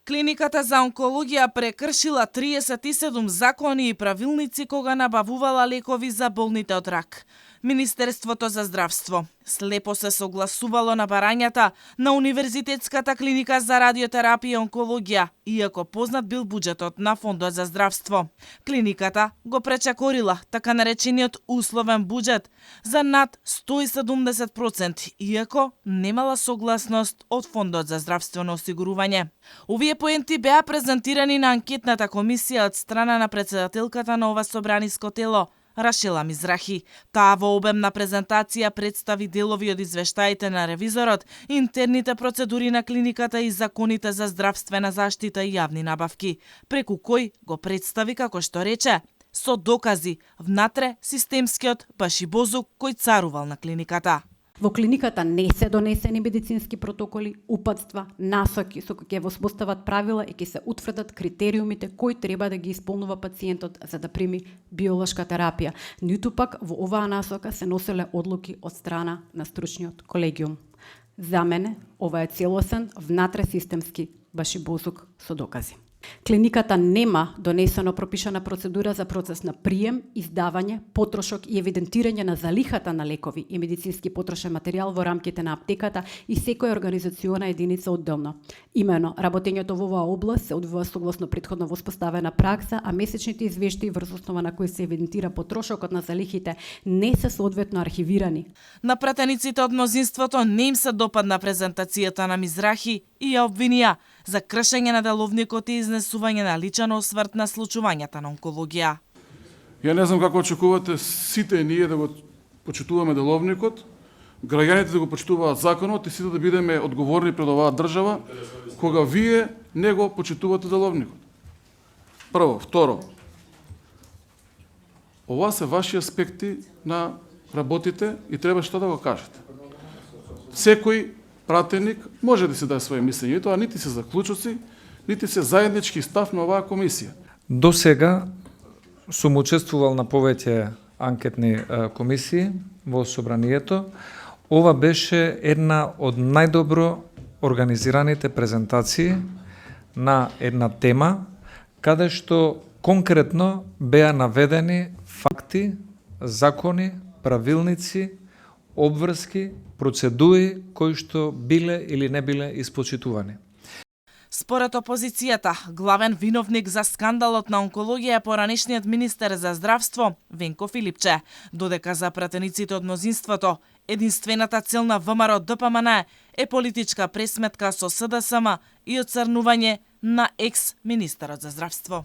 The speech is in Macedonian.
Клиниката за онкологија прекршила 37 закони и правилници кога набавувала лекови за болните од рак. Министерството за здравство слепо се согласувало на барањата на Универзитетската клиника за радиотерапија и онкологија, иако познат бил буџетот на Фондот за здравство. Клиниката го пречекорила така наречениот условен буџет за над 170%, иако немала согласност од Фондот за здравствено осигурување. Овие поенти беа презентирани на анкетната комисија од страна на председателката на ова собраниско тело, Рашела Мизрахи. Таа во обемна презентација представи делови од извештаите на ревизорот, интерните процедури на клиниката и законите за здравствена заштита и јавни набавки, преку кој го представи, како што рече, со докази внатре системскиот башибозук кој царувал на клиниката. Во клиниката не се донесени медицински протоколи, упатства, насоки со кои ќе воспостават правила и ќе се утврдат критериумите кои треба да ги исполнува пациентот за да прими биолошка терапија. Ниту пак во оваа насока се носеле одлуки од страна на стручниот колегиум. За мене ова е целосен внатресистемски башибозук со докази. Клиниката нема донесено пропишана процедура за процес на прием, издавање, потрошок и евидентирање на залихата на лекови и медицински потрошен материјал во рамките на аптеката и секоја организациона единица одделно. Имено, работењето во оваа област се одвива согласно претходно воспоставена пракса, а месечните извештаи врз основа на кои се евидентира потрошокот на залихите не се соодветно архивирани. На пратениците од мнозинството не им се допадна презентацијата на Мизрахи и ја обвинија за кршење на деловникот и изнесување на личен осврт на случувањата на онкологија. Ја не знам како очекувате сите ние да го почитуваме деловникот, граѓаните да го почитуваат законот и сите да бидеме одговорни пред оваа држава, кога вие не го почитувате деловникот. Прво, второ, ова се ваши аспекти на работите и треба што да го кажете. Секој пратеник може да се даде своje мислење, тоа нити се заклучоци, нити се заеднички став на оваа комисија. До сега сум учествувал на повеќе анкетни комисии во собранието. Ова беше една од најдобро организираните презентации на една тема, каде што конкретно беа наведени факти, закони, правилници, обврски, процедури кои што биле или не биле испочитувани. Според опозицијата, главен виновник за скандалот на онкологија е поранешниот министер за здравство Венко Филипче, додека за пратениците од мнозинството единствената цел на ВМРО ДПМН е политичка пресметка со СДСМ и оцрнување на екс-министерот за здравство.